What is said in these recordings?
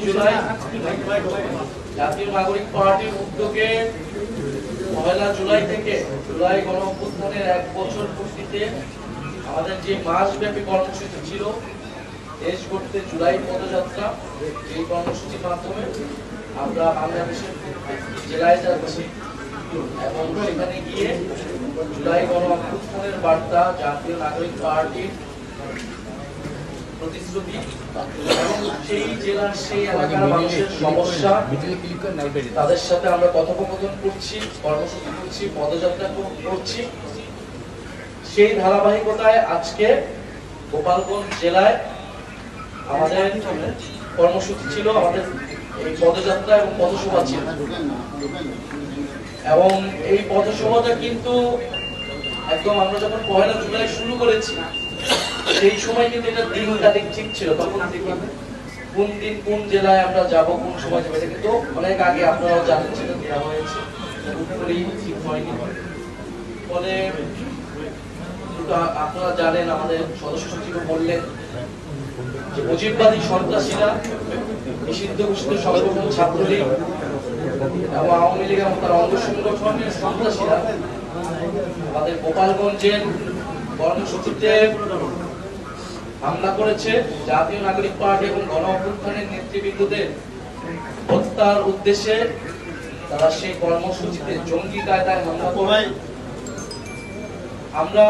জুলাই জাতীয় নাগরিক পার্টির উদ্যোগে 1 জুলাই থেকে জুলাই গণ অভ্যুত্থানের 1 বছর পূর্তিতে আমাদের যে মাসব্যাপী কর্মসূচি ছিল দেশ গড়তে জুলাই পদযাত্রা, এই কর্মসূচির মাধ্যমে আমরা বাংলাদেশের জেলায় যাচ্ছি এবং সেখানে গিয়ে জুলাই গণ অভ্যুত্থানের বার্তা, জাতীয় নাগরিক পার্টির প্রতিশ্রুতি এবং সেই জেলার সেই এলাকার মানুষের সমস্যা তাদের সাথে আমরা কথোপকথন করছি, কর্মসূচি করছি, পদযাত্রা করছি। সেই ধারাবাহিকতায় আজকে গোপালগঞ্জ জেলায় আমাদের কর্মসূচি ছিল, আমাদের এই পদযাত্রা এবং পথসভা ছিল। এবং এই পথসভাটা কিন্তু একদম আমরা যখন 1 জুলাই শুরু করেছি সেই সময় কিন্তু এটা দিন তারিখ ঠিক ছিল, তখন থেকে কোন দিন কোন জেলায় আমরা যাব, কোন সময় যাবো, এটা কিন্তু অনেক আগে আপনারাও জানেন সেটা দেওয়া হয়েছে, ঠিক হয়নি। ফলে আপনারা জানেন আমাদের সদস্য সচিব বললেন যে মুজিববাদী সন্ত্রাসীরা, নিষিদ্ধ ঘোষিত সংগঠন ছাত্রলীগ এবং আওয়ামী লীগ এবং তার অঙ্গ সংগঠনের সন্ত্রাসীরা আমাদের গোপালগঞ্জের কর্মসূচিতে হামলা করেছে। জাতীয় নাগরিক পার্টি এবং গণ অভ্যুত্থানের নেতৃবৃন্দদের হত্যার উদ্দেশ্যে তারা সেই কর্মসূচিতে জঙ্গি কায়দায় হামলা করে। আমরা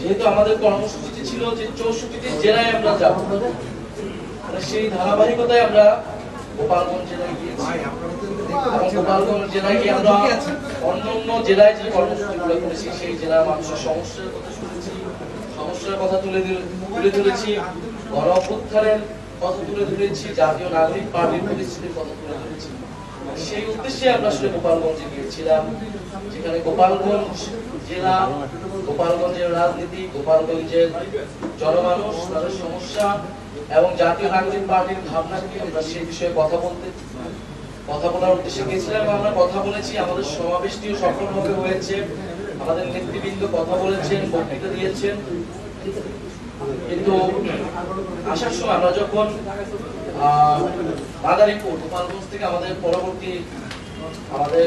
যেহেতু আমাদের কর্মসূচি ছিল যে 64টি জেলায় আমরা যাব, সেই ধারাবাহিকতায় আমরা গোপালগঞ্জ জেলায় গিয়েছি এবং গোপালগঞ্জ জেলায় গিয়ে আমরা অন্যান্য জেলায় যে কর্মসূচিগুলো করেছি সেই জেলার মানুষের সমস্যার কথা শুনেছি, সমস্যার কথা তুলে ধরেছি, গণ অভ্যুত্থানের কথা তুলে ধরেছি, জাতীয় নাগরিক পার্টির প্রতিশ্রুতির কথা তুলে ধরেছি। সেই উদ্দেশ্যে আমরা আসলে গোপালগঞ্জে গিয়েছিলাম, যেখানে গোপালগঞ্জ জেলা, গোপালগঞ্জের রাজনীতি, গোপালগঞ্জের জনমানুষ, তাদের সমস্যা এবং জাতীয় নাগরিক পার্টির ভাবনা কি আমরা সেই বিষয়ে কথা বলার উদ্দেশ্যে গিয়েছিলাম। আমরা কথা বলেছি, আমাদের সমাবেশটিও সফলভাবে হয়েছে, আমাদের নেতৃবৃন্দ কথা বলেছেন, বক্তৃতা দিয়েছেন। কিন্তু আসার সময় আমরা যখন মাদারীপুর, গোপালগঞ্জ থেকে আমাদের পরবর্তী আমাদের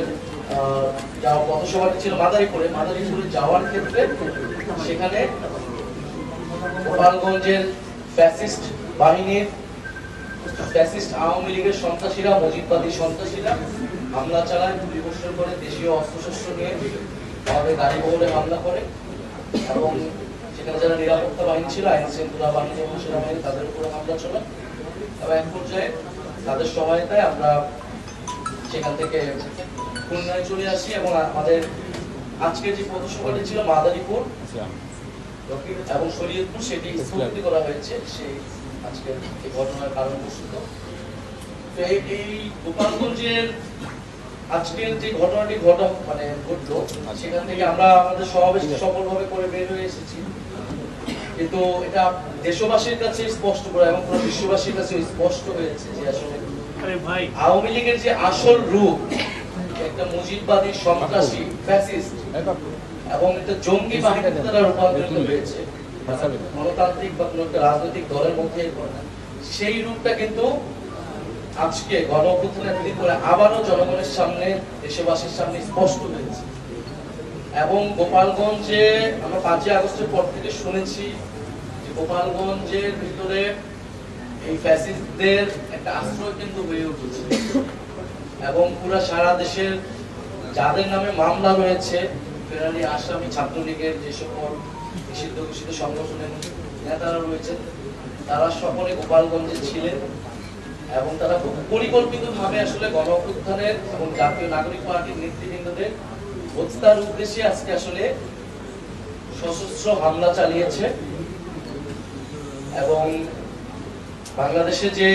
পথসভাটি ছিল মাদারীপুরে যাওয়ার ক্ষেত্রে সেখানে গোপালগঞ্জের ফ্যাসিস্ট বাহিনীর, ফ্যাসিস্ট আওয়ামী লীগের সন্ত্রাসীরা, মুজিববাদী সন্ত্রাসীরা হামলা চালায়, গুলিবর্ষণ করে, দেশীয় অস্ত্রশস্ত্র নিয়ে আমাদের গাড়ি বহরে হামলা করে এবং সেখানে যারা নিরাপত্তা বাহিনী ছিল, আইন শৃঙ্খলা বাহিনী এবং সেনাবাহিনী, তাদের উপরে হামলা চলে এবং এক পর্যায়ে তাদের সহায়তায় আমরা সেখান থেকে খুলনায় চলে আসি এবং আমাদের আজকে যে পথসভাটি ছিল মাদারীপুর এবং শরীয়তপুর, সেটি স্থগিত করা হয়েছে সেই আজকে এই ঘটনার কারণ বস্তুত। তো এই গোপালগঞ্জের আজকের যে ঘটনাটি ঘটলো সেখান থেকে আমরা আমাদের সমাবেশ সফলভাবে করে বের হয়ে এসেছি, কিন্তু এটা দেশবাসীর কাছে স্পষ্ট করে এবং পুরো বিশ্ববাসীর কাছে স্পষ্ট হয়েছে যে আসলে আওয়ামী লীগের যে আসল রূপ, একটা মুজিববাদী সন্ত্রাসী ফ্যাসিস্ট এবং একটা জঙ্গি বাহিনীতে তারা রূপান্তরিত হয়েছে গণতান্ত্রিক বা কোনো একটা রাজনৈতিক দলের মধ্যে, সেই রূপটা কিন্তু আজকে গণ অভ্যুত্থানের দিন পরে আবারও জনগণের সামনে, দেশবাসীর সামনে স্পষ্ট হয়েছে। এবং গোপালগঞ্জে আমরা 5 আগস্টের পর থেকে শুনেছি যে গোপালগঞ্জের ভিতরে এই ফ্যাসিস্টদের একটা আশ্রয় কেন্দ্র হয়ে উঠেছে এবং পুরো সারা দেশের যাদের নামে মামলা রয়েছে, ফেরারি আসামি ছাত্রলীগের যে সকল নিষিদ্ধ ঘোষিত সংগঠনের নেতারা রয়েছেন, তারা সকলে গোপালগঞ্জে ছিলেন এবং তারা খুব পরিকল্পিতভাবে আসলে গণ অভ্যুত্থানের এবং জাতীয় নাগরিক পার্টির নেতৃবৃন্দদের হত্যার উদ্দেশ্যে আজকে আসলে সশস্ত্র হামলা চালিয়েছে। এবং বাংলাদেশে যে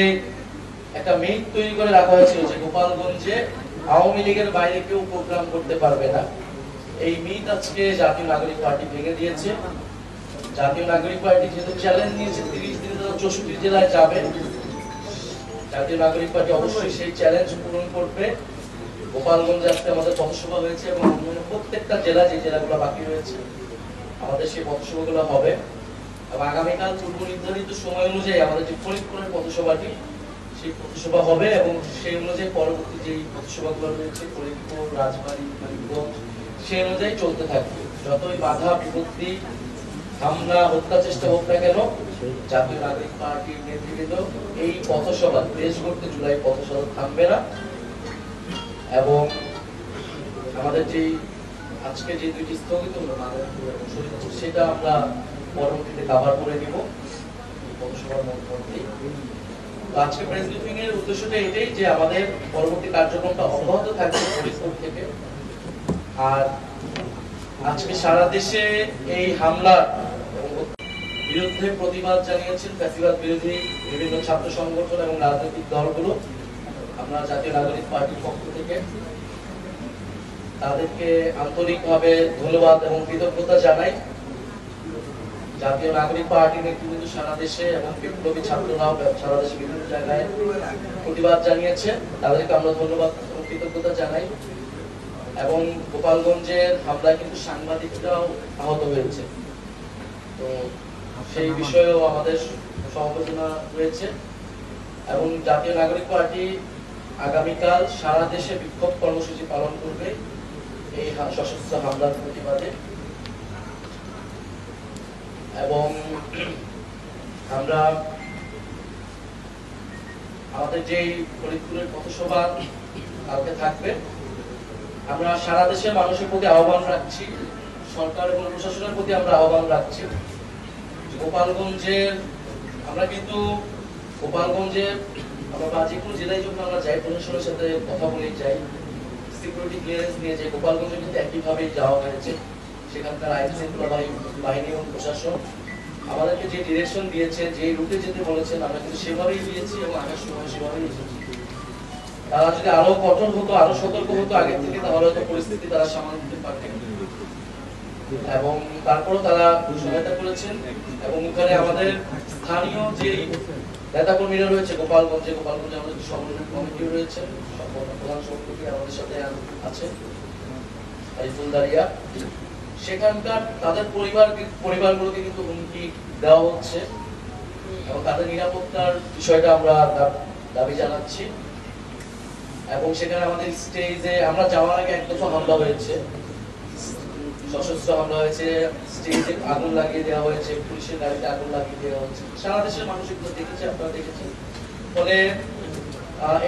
একটা মিথ তৈরি করে রাখা হয়েছিল যে গোপালগঞ্জে আওয়ামী লীগের বাইরে কেউ প্রোগ্রাম করতে পারবে না, এই মিথ আজকে জাতীয় নাগরিক পার্টি ভেঙে দিয়েছে। জাতীয় নাগরিক পার্টি যেহেতু চ্যালেঞ্জ নিয়েছে 30 দিনে তারা 64 জেলায় যাবে, জাতীয় নাগরিক পার্টি অবশ্যই সেই চ্যালেঞ্জ পূরণ করবে। গোপালগঞ্জে আজকে আমাদের পথসভা হয়েছে এবং প্রত্যেকটা জেলা, যে জেলাগুলো বাকি রয়েছে আমাদের সেই পথসভাগুলো হবে এবং আগামীকাল পূর্ব নির্ধারিত সময় অনুযায়ী আমাদের যে ফরিদপুরের পথসভাটি সেই পথসভা হবে এবং সেই অনুযায়ী পরবর্তী যে পথসভাগুলো রয়েছে ফরিদপুর, রাজবাড়ী, মানিকগঞ্জ সেই অনুযায়ী চলতে থাকবে। যতই বাধা বিপত্তি, হামলা, হত্যা চেষ্টা হোক না কেন, জাতীয় নাগরিক পার্টির নেতৃবৃন্দ এই পথসভা দেশ গড়তে জুলাই পথসভা থামবে না। এবং আমাদের যে আজকে যে দুইটি স্থগিত হলো মাদারীপুর এবং শরীয়তপুর, সেটা আমরা পরবর্তীতে কভার করে নিব পথসভার মধ্যেই। আজকে প্রেস ব্রিফিং এর উদ্দেশ্যটা এটাই যে আমাদের পরবর্তী কার্যক্রমটা অব্যাহত থাকবে ফরিদপুর থেকে। আর আজকে সারা দেশে এই হামলার বিরুদ্ধে প্রতিবাদ জানিয়েছেন ফ্যাসিবাদ বিরোধী বিভিন্ন ছাত্র সংগঠন এবং রাজনৈতিক দলগুলো। আমরা জাতীয় নাগরিক পার্টির পক্ষ থেকে তাদেরকে আন্তরিকভাবে ধন্যবাদ এবং কৃতজ্ঞতা জানাই। জাতীয় নাগরিক পার্টি নেতৃবৃন্দ সারা দেশে এবং বিপ্লবী ছাত্ররাও সারা দেশে বিভিন্ন জায়গায় প্রতিবাদ জানিয়েছে, তাদেরকে আমরা ধন্যবাদ এবং কৃতজ্ঞতা জানাই। এবং গোপালগঞ্জের হামলায় কিন্তু সাংবাদিকরাও আহত হয়েছে, তো সেই বিষয়েও আমাদের সমবেদনা রয়েছে। এবং জাতীয় নাগরিক পার্টি আগামীকাল সারা দেশে বিক্ষোভ কর্মসূচি পালন করবে এই সশস্ত্র হামলার প্রতিবাদে। এবং আমরা আমাদের যে ফরিদপুরের পথসভা কালকে থাকবে, আমরা সারা দেশের মানুষের প্রতি আহ্বান রাখছি, সরকার এবং প্রশাসনের প্রতি আমরা আহ্বান রাখছি। গোপালগঞ্জের আমরা কিন্তু গোপালগঞ্জের আমরা বা যে কোনো জেলায় যখন আমরা যাই, প্রশাসনের সাথে কথা বলে যাই, সিকিউরিটি ক্লিয়ারেন্স নিয়ে যাই, গোপালগঞ্জে কিন্তু একইভাবেই যাওয়া হয়েছে। সেখানকার আইন শৃঙ্খলা বাহিনী এবং প্রশাসন আমাদেরকে যে ডিরেকশন দিয়েছে, যে রুটে যেতে বলেছেন, আমরা কিন্তু সেভাবেই দিয়েছি এবং আসার সময় সেভাবেই এসেছি। তারা যদি আরো কঠোর হতো, আরো সতর্ক হতো আগে থেকে, তাহলে হয়তো পরিস্থিতি তারা সামাল দিতে পারতেন। এবং তারপরও তারা সহায়তা করেছেন। এবং ওখানে আমাদের স্থানীয় যে নেতাকর্মীরা রয়েছে গোপালগঞ্জে আমাদের সংগঠন কমিটি রয়েছে, প্রধান সভাপতি আমাদের সাথে আছে ফুলদারিয়া, সেখানকার তাদের পরিবারগুলোকে কিন্তু হুমকি দেওয়া হচ্ছে এবং তাদের নিরাপত্তার বিষয়টা আমরা দাবি জানাচ্ছি। এবং সেখানে আমাদের স্টেজে আমরা যাওয়ার আগে এক দফা হামলা হয়েছে, সশস্ত্র হামলা হয়েছে, স্টেজে আগুন লাগিয়ে দেওয়া হয়েছে, পুলিশের গাড়িতে আগুন লাগিয়ে দেওয়া হয়েছে। সারা দেশের মানুষ এগুলো দেখেছে, আপনারা দেখেছেন। ফলে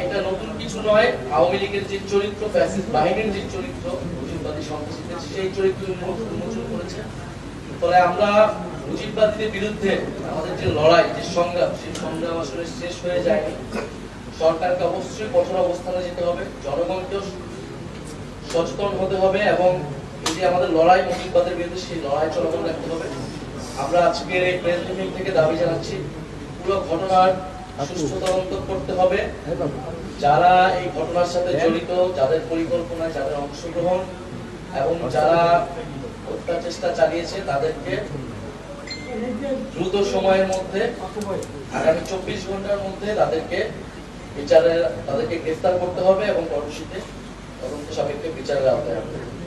এটা নতুন কিছু নয়। আওয়ামী লীগের যে চরিত্র, ফ্যাসিস্ট বাহিনীর যে চরিত্র, মুজিববাদী সন্ত্রাসীদের সেই চরিত্র উন্মোচন করেছে। ফলে আমরা মুজিববাদীদের বিরুদ্ধে আমাদের যে লড়াই, যে সংগ্রাম, সেই সংগ্রাম আসলে শেষ হয়ে যায়নি। সরকারকে অবশ্যই কঠোর অবস্থানে যেতে হবে, জনগণকেও সচেতন হতে হবে এবং এই যে আমাদের লড়াই মুজিববাদের বিরুদ্ধে, সেই লড়াই চলমান রাখতে হবে। আমরা আজকের এই প্রেস ব্রিফিং থেকে দাবি জানাচ্ছি, পুরো ঘটনার সুষ্ঠু তদন্ত করতে হবে। যারা এই ঘটনার সাথে জড়িত, যাদের পরিকল্পনা, যাদের অংশগ্রহণ এবং যারা হত্যার চেষ্টা চালিয়েছে, তাদেরকে দ্রুত সময়ের মধ্যে, আগামী 24 ঘন্টার মধ্যে তাদেরকে গ্রেফতার করতে হবে এবং পরবর্তীতে তদন্ত সাপেক্ষে বিচারের আওতায় আনতে হবে।